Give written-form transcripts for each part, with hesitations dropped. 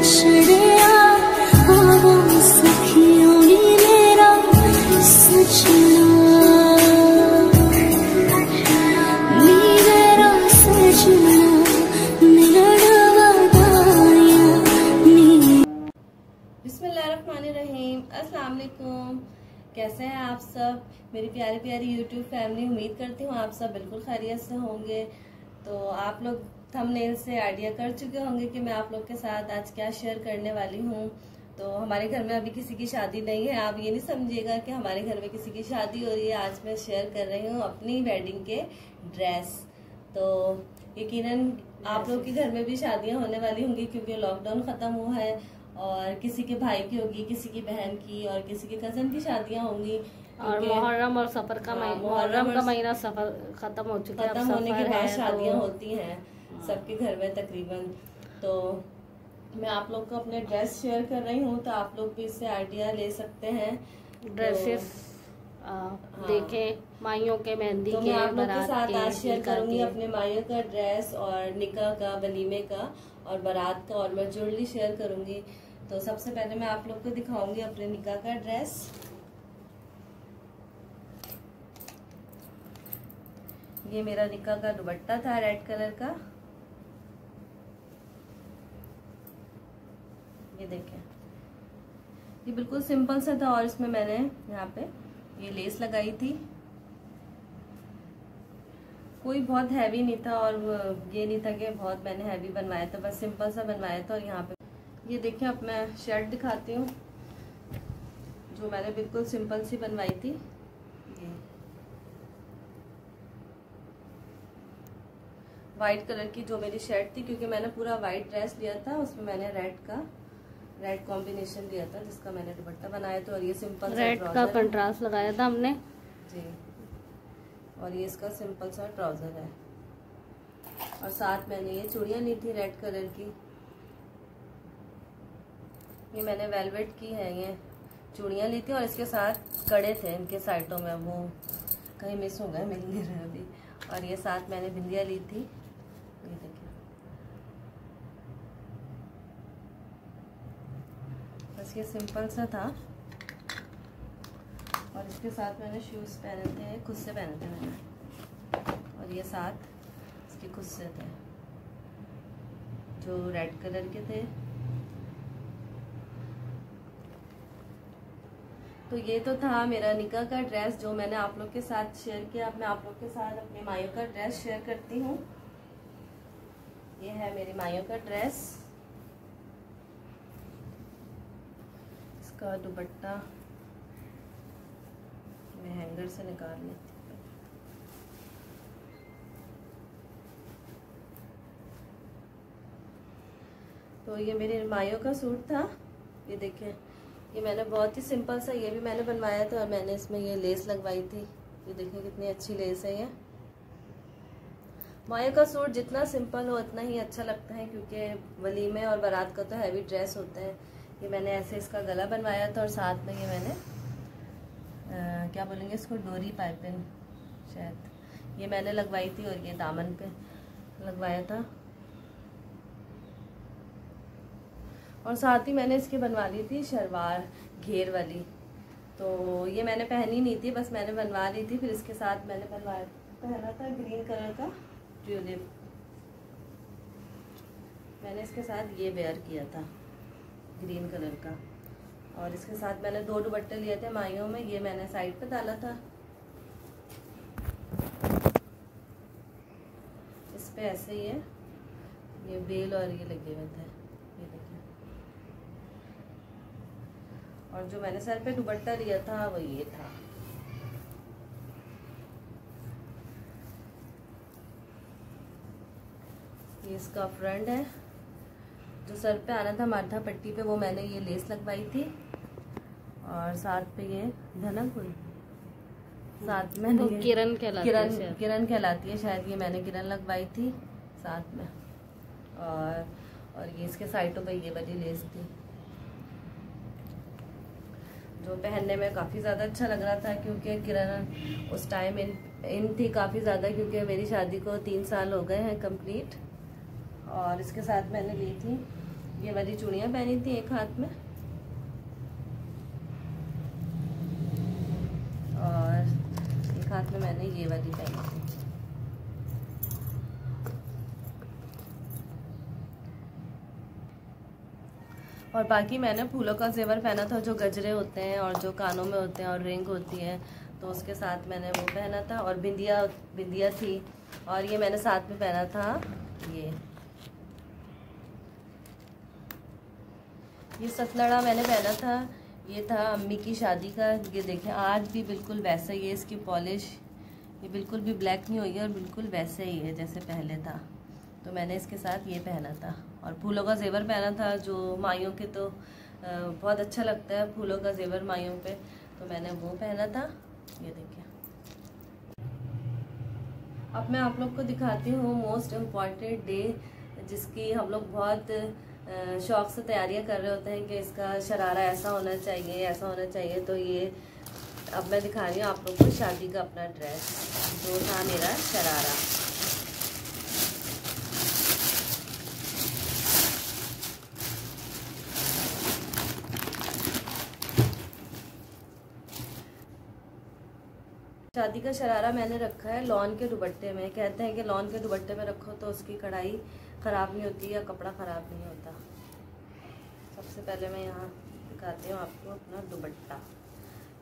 बिस्मिल्लाहिर्रहमानिर्रहीम। अस्सलाम वालेकुम। कैसे हैं आप सब मेरी प्यारी प्यारी यूट्यूब फैमिली। उम्मीद करती हूँ आप सब बिल्कुल खैरियत से होंगे। तो आप लोग थंबनेल से आइडिया कर चुके होंगे कि मैं आप लोग के साथ आज क्या शेयर करने वाली हूँ। तो हमारे घर में अभी किसी की शादी नहीं है। आप ये नहीं समझिएगा कि हमारे घर में किसी की शादी हो रही है। आज मैं शेयर कर रही हूँ अपनी वेडिंग के ड्रेस। तो यकीनन आप लोग के घर में भी शादियां होने वाली होंगी क्योंकि लॉकडाउन खत्म हुआ है और किसी के भाई की होगी, किसी की बहन की और किसी के कजन की शादियां होंगी। और मुहर्रम और सफर का मुहर्रम का महीना सफर खत्म हो चुका है। खत्म होने के बाद शादियां होती हैं सबके घर में तकरीबन। तो मैं आप लोग को अपने ड्रेस शेयर कर रही हूँ तो आप लोग भी इससे आइडिया ले सकते हैं। ड्रेसेस देखें माइयों के, मेहंदी तो के, मैं आप लोग के साथ आज शेयर करूंगी के। अपने माइयों का ड्रेस और निकाह का, वलीमे का और बारात का, और मैं ज्वेलरी शेयर करूंगी। तो सबसे पहले मैं आप लोग को दिखाऊंगी अपने निकाह का ड्रेस। ये मेरा निकाह का दुपट्टा था रेड कलर का। ये देखें, ये बिल्कुल सिंपल सा था और इसमें मैंने यहाँ पे ये लेस लगाई थी। कोई बहुत हैवी नहीं था और ये नहीं था कि बहुत मैंने हैवी बनवाया था, बस सिंपल सा बनवाया था। और यहाँ पे ये देखिए, अब मैं शर्ट दिखाती हूँ जो मैंने बिल्कुल सिंपल सी बनवाई थी। ये वाइट कलर की जो मेरी शर्ट थी, क्योंकि मैंने पूरा वाइट ड्रेस लिया था, उसमें मैंने रेड कॉम्बिनेशन लिया था जिसका मैंने दुपट्टा बनाया था। और ये सिंपल रेड का कंट्रास्ट लगाया था हमने जी। और ये इसका सिंपल सा ट्राउजर है और साथ मैंने ये चूड़ियां ली थी रेड कलर की। ये मैंने वेलवेट की है, ये चूड़ियां ली थी और इसके साथ कड़े थे इनके साइडों में, वो कहीं मिस हो गए, मिल नहीं रहे अभी। और ये साथ मैंने बिंदिया ली थी। ये देखिए, बस ये सिंपल सा था। और इसके साथ मैंने शूज पहने थे, खुद से पहने थे मैंने। और ये साथ इसके खुद से थे जो रेड कलर के थे। तो ये तो था मेरा निकाह का ड्रेस जो मैंने आप लोग के साथ शेयर किया। अब मैं आप लोग के साथ अपनी माइयों का ड्रेस शेयर करती हूँ। ये है मेरी माइयों का ड्रेस। इसका दुपट्टा मैं हैंगर से निकाल लेती हूँ। तो ये मेरे माइयों का सूट था। ये देखें, ये मैंने बहुत ही सिंपल सा, ये भी मैंने बनवाया था और मैंने इसमें ये लेस लगवाई थी। ये देखें कितनी अच्छी लेस है। ये माइयों का सूट जितना सिंपल हो उतना ही अच्छा लगता है, क्योंकि वलीमे और बारात का तो हैवी ड्रेस होता है। ये मैंने ऐसे इसका गला बनवाया था और साथ में ये मैंने क्या बोलेंगे इसको, डोरी पाइपिंग शायद, ये मैंने लगवाई थी। और ये दामन पे लगवाया था और साथ ही मैंने इसकी बनवा ली थी शलवार घेर वाली। तो ये मैंने पहनी नहीं थी, बस मैंने बनवा ली थी। फिर इसके साथ मैंने पहना था ग्रीन कलर का ट्यूलिप। मैंने इसके साथ ये वेयर किया था ग्रीन कलर का। और इसके साथ मैंने 2 दुपट्टे लिए थे माइयों में। ये मैंने साइड पे डाला था, इस पे ऐसे ही है, ये बेल और ये लगे हुए थे। ये देखिए, और जो मैंने सर पे दुपट्टा लिया था वो ये था। ये इसका फ्रंट है। जो सर पे आना था माथा पट्टी पे, वो मैंने ये लेस लगवाई थी। और साथ पे ये धनकुल, साथ में किरण कहलाती है शायद, ये मैंने किरण लगवाई थी साथ में। और ये इसके साइडों पे ये वाली लेस थी जो पहनने में काफ़ी ज़्यादा अच्छा लग रहा था, क्योंकि किरण उस टाइम इन थी काफ़ी ज़्यादा, क्योंकि मेरी शादी को 3 साल हो गए हैं कंप्लीट। और इसके साथ मैंने ली थी ये वाली चूड़ियाँ पहनी थी एक हाथ में, और एक हाथ में मैंने ये वाली पहनी थी। और बाकी मैंने फूलों का जेवर पहना था, जो गजरे होते हैं और जो कानों में होते हैं और रिंग होती है, तो उसके साथ मैंने वो पहना था। और बिंदिया थी, और ये मैंने साथ में पहना था ये सतलड़ा मैंने पहना था। ये था अम्मी की शादी का। ये देखें आज भी बिल्कुल वैसा ही है, इसकी पॉलिश ये बिल्कुल भी ब्लैक नहीं हुई है और बिल्कुल वैसे ही है जैसे पहले था। तो मैंने इसके साथ ये पहना था, और फूलों का जेवर पहना था, जो माइयों के तो बहुत अच्छा लगता है फूलों का जेवर माइयों पे, तो मैंने वो पहना था। ये देखिए, अब मैं आप लोग को दिखाती हूँ मोस्ट इम्पॉर्टेंट डे, जिसकी हम लोग बहुत शौक से तैयारियां कर रहे होते हैं कि इसका शरारा ऐसा होना चाहिए, ऐसा होना चाहिए। तो ये अब मैं दिखा रही हूँ आप लोग को शादी का अपना ड्रेस, जो था मेरा शरारा। शादी का शरारा मैंने रखा है लॉन के दुपट्टे में। कहते हैं कि लॉन के दुपट्टे में रखो तो उसकी कढ़ाई ख़राब नहीं होती या कपड़ा ख़राब नहीं होता। सबसे पहले मैं यहाँ दिखाती हूँ आपको अपना दुपट्टा,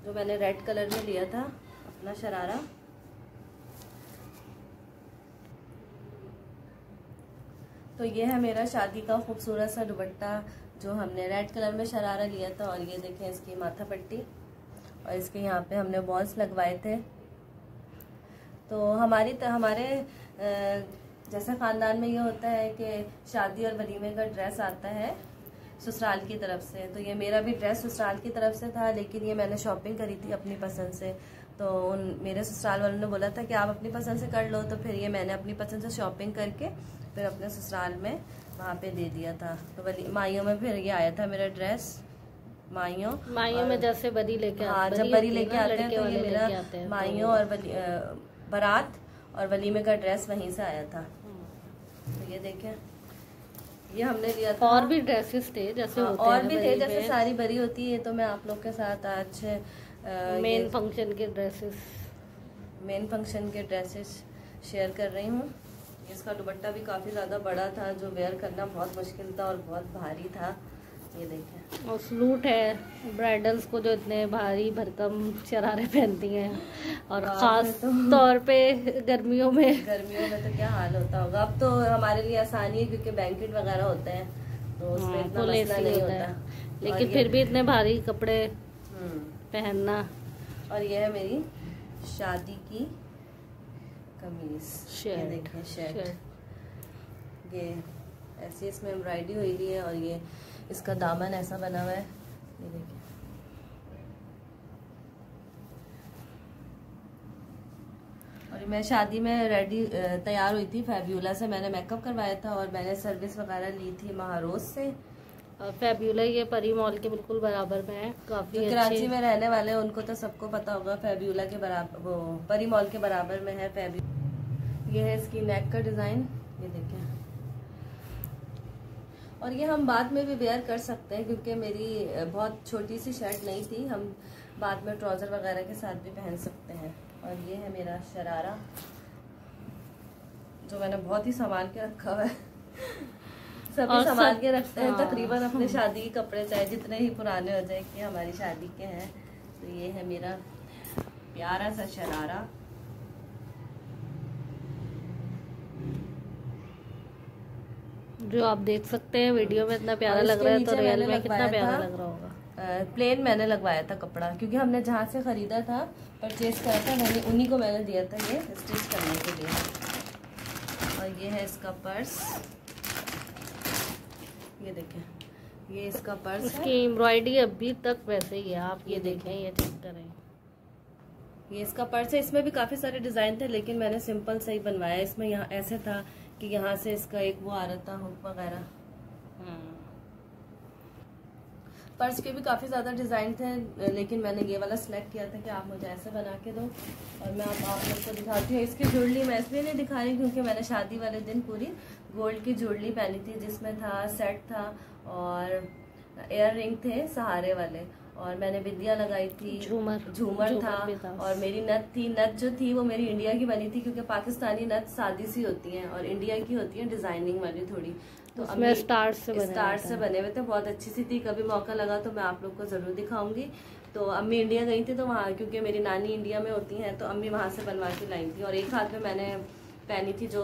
जो मैंने रेड कलर में लिया था अपना शरारा। तो ये है मेरा शादी का खूबसूरत सा दुपट्टा, जो हमने रेड कलर में शरारा लिया था। और ये देखें इसकी माथा पट्टी, और इसके यहाँ पे हमने बॉल्स लगवाए थे। तो हमारे जैसे ख़ानदान में ये होता है कि शादी और वलीमे का ड्रेस आता है ससुराल की तरफ से। तो ये मेरा भी ड्रेस ससुराल की तरफ से था, लेकिन ये मैंने शॉपिंग करी थी अपनी पसंद से। तो मेरे ससुराल वालों ने बोला था कि आप अपनी पसंद से कर लो, तो फिर ये मैंने अपनी पसंद से शॉपिंग करके फिर अपने ससुराल में वहाँ पे दे दिया था। तो माइयों में फिर ये आया था मेरा ड्रेस। माइयों में जैसे बरी लेके हाँ, जब बरी लेके आते हैं तो ये मेरा माइयों और बारात और वलीमे का ड्रेस वहीं से आया था। तो ये देखें, ये हमने लिया था। और भी ड्रेसेस थे जैसे होते और भी थे, जैसे सारी बरी होती है। तो मैं आप लोग के साथ आज मेन फंक्शन के ड्रेसेस शेयर कर रही हूँ। इसका दुपट्टा भी काफ़ी ज़्यादा बड़ा था, जो वेयर करना बहुत मुश्किल था और बहुत भारी था। ये देखें, और सूट है ब्राइडल्स को जो इतने भारी भरकम शरारे पहनती हैं, और ख़ास तौर पे गर्मियों में तो क्या हाल होता होगा। अब तो हमारे लिए आसानी है क्योंकि बैंकेट वगैरह होते हैं, तो उसमें इतना मसला नहीं होता। लेकिन फिर भी इतने भारी कपड़े पहनना। और ये है मेरी शादी की कमीज। ये देखिए शर्ट, ये ऐसे इसमें एम्ब्रॉयडरी हुई हुई है, और ये इसका दामन ऐसा बना हुआ है। ये देखिए, और मैं शादी में तैयार हुई थी फैब्यूला से। मैंने मेकअप करवाया था और मैंने सर्विस वगैरह ली थी महारोज से। फैब्यूला ये परी मॉल के बिल्कुल बराबर में है। काफी जो कराची में रहने वाले हैं उनको तो सबको पता होगा, फैब्यूला के बराबर, वो परी मॉल के बराबर में है फैब्यूला। ये है इसकी नेक का डिजाइन, ये देखें। और ये हम बाद में भी वेयर कर सकते हैं, क्योंकि मेरी बहुत छोटी सी शर्ट नहीं थी, हम बाद में ट्राउजर वगैरह के साथ भी पहन सकते हैं। और ये है मेरा शरारा, जो मैंने बहुत ही संभाल के रखा हुआ है। सभी संभाल के रखते हैं तकरीबन अपने शादी के कपड़े, चाहे जितने ही पुराने हो जाए कि हमारी शादी के हैं। तो ये है मेरा प्यारा सा शरारा। जो आप देख सकते हैं वीडियो में इतना प्यारा लग रहा है, तो रियल में कितना प्यारा लग रहा होगा। प्लेन मैंने लगवाया था कपड़ा, क्योंकि हमने जहाँ से ख़रीदा था, परचेज करा था, मैंने उन्हीं को मैंने दिया था ये स्टिच करने के लिए। और ये है इसका पर्स, ये देखें, ये इसका पर्स है। इसकी एम्ब्रॉयडरी अभी तक वैसे ही है, आप ये देखें, ये चेक करें। ये इसका पर्स है, इसमें भी काफ़ी सारे डिज़ाइन थे, लेकिन मैंने सिंपल से ही बनवाया। इसमें यहाँ ऐसे था कि यहाँ से इसका एक वो आ रहा था हुक वगैरह। पर्स के भी काफ़ी ज़्यादा डिज़ाइन थे, लेकिन मैंने ये वाला सिलेक्ट किया था कि आप मुझे ऐसे बना के दो। और मैं अब आप लोग को दिखाती हूँ। इसकी ज्वेलरी मैं इसलिए नहीं दिखा रही क्योंकि मैंने शादी वाले दिन पूरी गोल्ड की ज्वेलरी पहनी थी, जिसमें था सेट था और एयर रिंग थे सहारे वाले, और मैंने बिंदिया लगाई थी, झूमर था और मेरी नथ थी। नथ जो थी वो मेरी इंडिया की बनी थी, क्योंकि पाकिस्तानी नथ सादी सी होती हैं और इंडिया की होती है डिजाइनिंग वाली थोड़ी, तो उसमें स्टार्स से बने हुए थे। बहुत अच्छी सी थी। कभी मौका लगा तो मैं आप लोग को जरूर दिखाऊंगी। तो अम्मी इंडिया गई थी, तो वहाँ क्योंकि मेरी नानी इंडिया में होती हैं, तो अम्मी वहाँ से बनवा के लाई थी। और एक हाथ में मैंने पहनी थी जो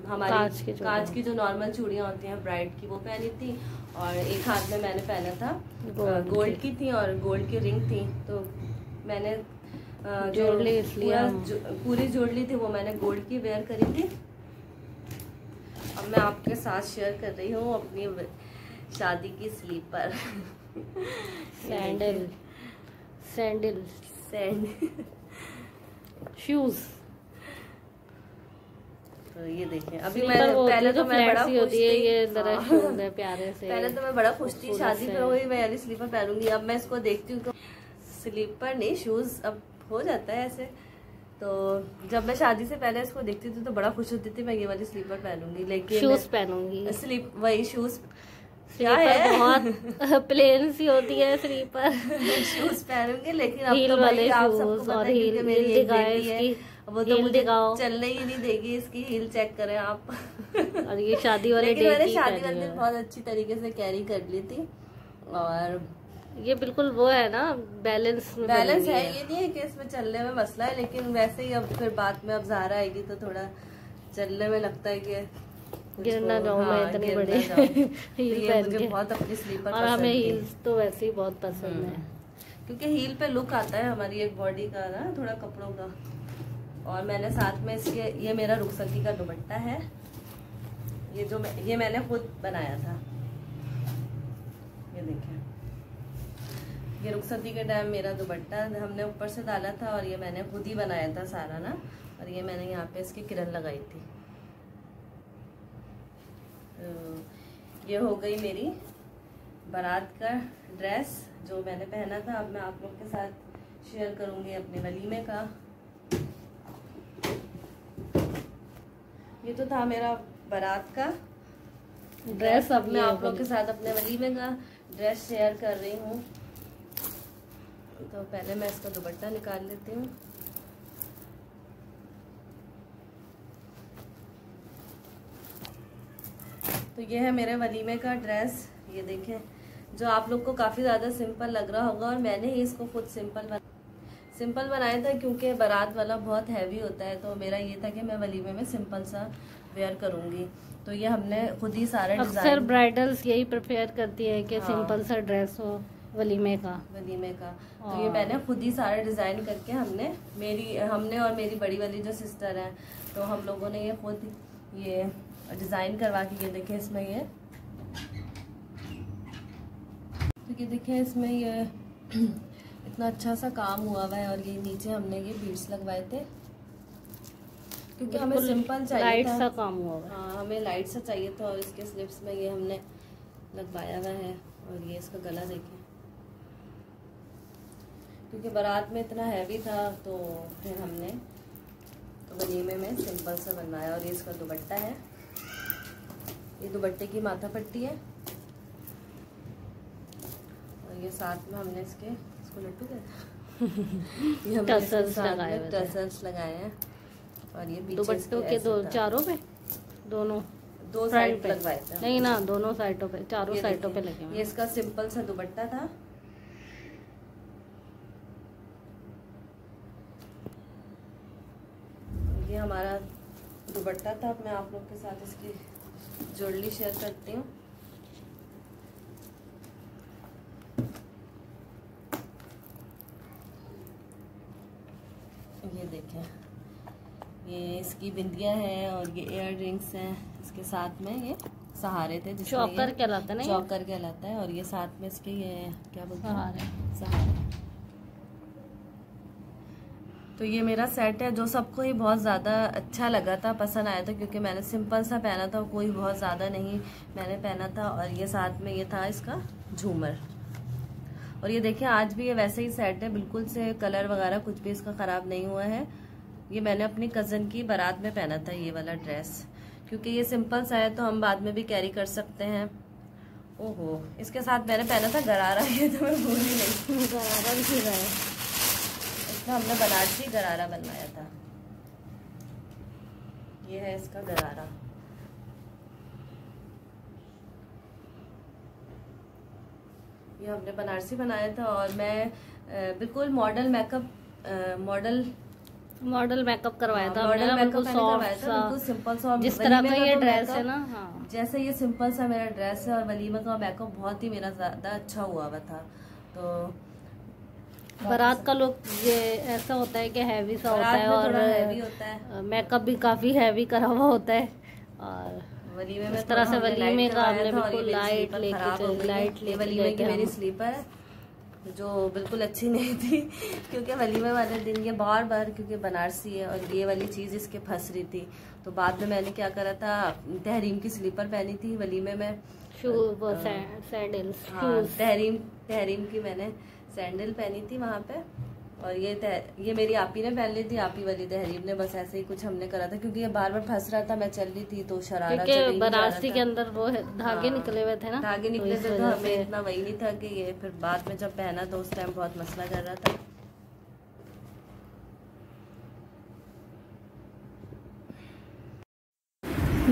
हमारी कांच की जो नॉर्मल चूड़ियाँ होती हैं ब्राइड की, वो पहनी थी। और एक हाथ में मैंने पहना था गोल्ड की थी और गोल्ड की रिंग थी। तो मैंने पूरी ज्वेलरी थी वो मैंने गोल्ड की वेयर करी थी। अब मैं आपके साथ शेयर कर रही हूँ अपनी शादी की स्लीपर सैंडल शूज। तो ये देखें, अभी मैं पहले तो मैं बड़ा खुश थी, ये जरा शूज है प्यारे से। पहले तो मैं बड़ा खुश थी, शादी पे हुई मैं वाली स्लीपर पहनूंगी। अब मैं इसको देखती हूँ तो स्लीपर नहीं शूज अब हो जाता है ऐसे। तो जब मैं शादी से पहले इसको देखती थी तो बड़ा खुश होती थी, मैं ये वाली स्लीपर पहनूंगी, लेकिन शूज पहनूंगी वही शूज क्या है बहुत प्लेन सी होती है स्लीपर शूज पहनूंगी। लेकिन अब हील तो वाले आप शूज सबको पता और है कि मेरी एक बेटी है, वो तो मुझे दिखाओ, चलने ही नहीं देगी, इसकी हील चेक करें आप और ये शादी वाले लेकिन मैंने शादी वाले दिन बहुत अच्छी तरीके से कैरी कर ली थी। और ये बिल्कुल वो है ना, बैलेंस है। ये नहीं है कि इसमें चलने में मसला है, लेकिन वैसे ही अब फिर बाद में अब ज़ारा आएगी तो थोड़ा चलने में लगता है कि गिरना जाऊं मैं इतनी बड़ी हील पहन के। बहुत अपनी स्लीपर और हमें हील्स तो वैसे ही बहुत पसंद है, क्योंकि हील पे लुक आता है हमारी एक बॉडी का ना, थोड़ा कपड़ों का। और मैंने साथ में इसके ये मेरा रुखसती का दुपट्टा है, ये मैंने खुद बनाया था। ये देखिए, ये रुखसती के टाइम मेरा दुपट्टा हमने ऊपर से डाला था और ये मैंने खुद ही बनाया था सारा ना। और ये मैंने यहाँ पे इसकी किरण लगाई थी। तो ये हो गई मेरी बारात का ड्रेस जो मैंने पहना था। अब मैं आप लोग के साथ शेयर करूँगी अपने वलीमे का। ये तो था मेरा बारात का ड्रेस। अब मैं आप लोग के साथ अपने वलीमे का ड्रेस शेयर कर रही हूँ। तो पहले मैं इसका दुपट्टा निकाल लेती हूँ। तो ये है मेरे वलीमे का ड्रेस। ये देखें, जो आप लोग को काफ़ी ज़्यादा सिंपल लग रहा होगा, और मैंने ही इसको खुद सिंपल बनाया था क्योंकि बारात वाला बहुत हैवी होता है। तो मेरा ये था कि मैं वलीमे में सिंपल सा वेयर करूँगी। तो ये हमने खुद ही सारे डिजाइन, अक्सर ब्राइडल्स यही प्रेफर करती है कि सिंपल सा ड्रेस हो वलीमे का। तो ये मैंने खुद ही सारे डिज़ाइन करके हमने और मेरी बड़ी वाली जो सिस्टर है, तो हम लोगों ने ये खुद ये डिज़ाइन करवा के, ये देखें इसमें ये देखें इसमें ये इतना अच्छा सा काम हुआ हुआ है। और ये नीचे हमने ये बीड्स लगवाए थे क्योंकि हमें सिंपल चाहिए लाइट था। सा काम हुआ है। हाँ, हमें लाइट सा चाहिए था। और इसके स्लिप्स में ये हमने लगवाया हुआ है। और ये इसका गला देखें, क्योंकि बारात में इतना हैवी था तो फिर हमने तो वलीमे में सिंपल सा बनवाया। और ये इसका दुपट्टा है, ये दुपट्टे की माथा पट्टी है। और ये साथ में हमने इसको लट्टू कहते हैं टसल्स लगाए हैं। और ये दुपट्टों के चारों पे दो साइड लगवाए थे। नहीं ना, दोनों साइडों पे, चारों साइडों पे लगे हुए। ये इसका सिंपल सा दुपट्टा था। ये हमारा दुपट्टा था। अब मैं आप लोग के साथ इसकी ज्वेलरी शेयर करती हूँ। ये देखें, ये इसकी बिंदियां हैं और ये इयर रिंग्स हैं। इसके साथ में ये सहारे थे, चौकर कहलाता है ना, चौकर कहलाता है। और ये साथ में इसके ये क्या बोलते हैं, सहारे। तो ये मेरा सेट है जो सबको ही बहुत ज़्यादा अच्छा लगा था, पसंद आया था, क्योंकि मैंने सिंपल सा पहना था, कोई बहुत ज़्यादा नहीं मैंने पहना था। और ये साथ में ये था इसका झूमर, और ये देखिए आज भी ये वैसे ही सेट है, बिल्कुल से कलर वगैरह कुछ भी इसका खराब नहीं हुआ है। ये मैंने अपनी कजन की बारात में पहना था ये वाला ड्रेस, क्योंकि ये सिंपल सा है तो हम बाद में भी कैरी कर सकते हैं। ओहो, इसके साथ मैंने पहना था गरारा, ये तो मैं भूल ही गई। गरारा भी सीधा है, इसमें हमने बनारसी गरारा बनवाया था। ये है इसका गरारा। ये हमने बनारसी बनाया था और मैं बिल्कुल मॉडल मेकअप करवाया था। मॉडल बिल्कुल सॉफ्ट सा, बिल्कुल सिंपल सा। जिस तरह का ये ड्रेस है ना, हाँ, जैसे ये सिंपल सा मेरा ड्रेस है और वलीमे का मेकअप बहुत ही मेरा ज्यादा अच्छा हुआ था। तो बारात का लुक ये ऐसा होता है कि हैवी सा होता है और हैवी होता है, मेकअप भी काफी हैवी करा हुआ होता है। और वलीमे में इस तरह से वलीमे का हमने बिल्कुल लाइट लेके वलीमे की मेरी स्लीपर जो बिल्कुल अच्छी नहीं थी, क्योंकि वलीमे वाले दिन ये बार बार, क्योंकि बनारसी है और ये वाली चीज़ इसके फंस रही थी। तो बाद में मैंने क्या करा था, तहरीम की स्लीपर पहनी थी वलीमे में, सैंडल्स। हाँ, तहरीम की मैंने सैंडल पहनी थी वहाँ पे। और ये मेरी आपी ने पहन ली थी, आपी वाली तहरीम ने। बस ऐसे ही कुछ हमने करा था, क्योंकि ये बार बार फंस रहा था, मैं चल रही थी तो शरारा क्योंकि बनारसी के अंदर वो धागे निकले हुए थे ना, धागे निकले थे, तो हमें इतना वही नहीं था कि ये फिर बाद में जब पहना तो उस टाइम बहुत मसला कर रहा था।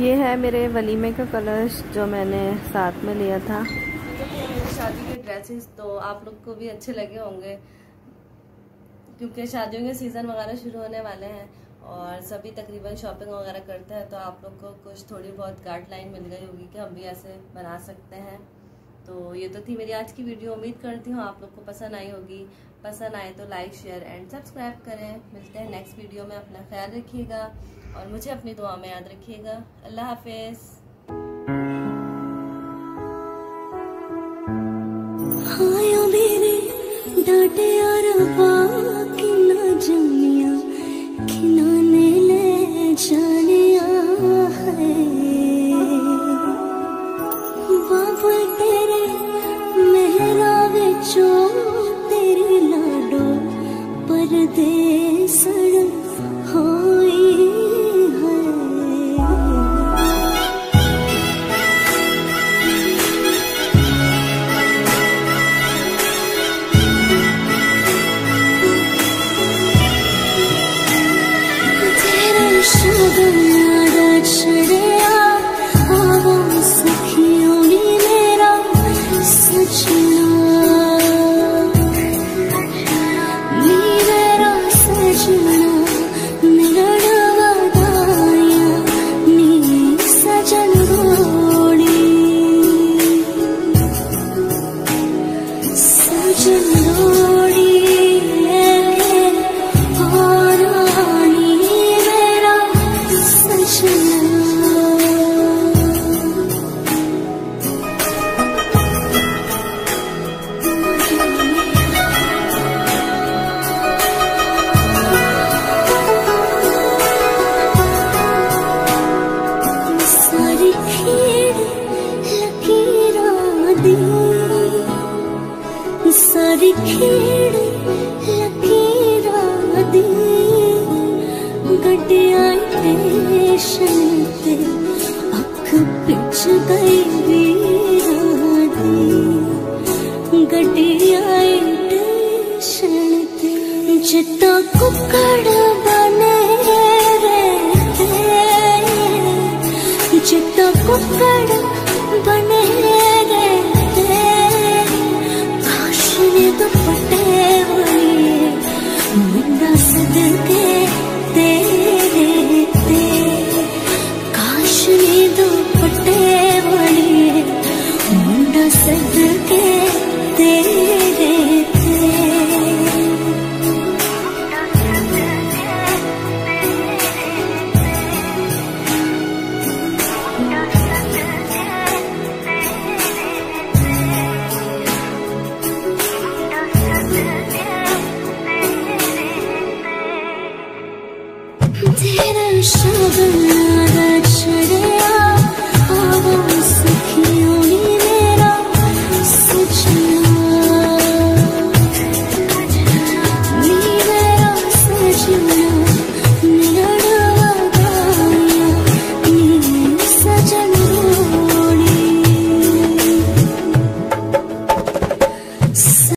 ये है मेरे वलीमे का कलश जो मैंने साथ में लिया था। शादी के ड्रेसेस तो आप लोग को भी अच्छे लगे होंगे, क्योंकि शादियों के सीज़न वगैरह शुरू होने वाले हैं और सभी तकरीबन शॉपिंग वगैरह करते हैं। तो आप लोग को कुछ थोड़ी बहुत गाइडलाइन मिल गई होगी कि हम भी ऐसे बना सकते हैं। तो ये तो थी मेरी आज की वीडियो। उम्मीद करती हूँ आप लोग को पसंद आई होगी। पसंद आए तो लाइक, शेयर एंड सब्सक्राइब करें। मिलते हैं नेक्स्ट वीडियो में। अपना ख्याल रखिएगा और मुझे अपनी दुआ में याद रखिएगा। अल्लाह हाफिज़। डाटे और किना जमिया किनाने ले जानिया है बाबा तेरे मेहरा विचो तेरे लाडो परदेसड़ होई है। सारी खेड़ लकीरां दी गड्डियां स्टेशन ते अख पिछ गई।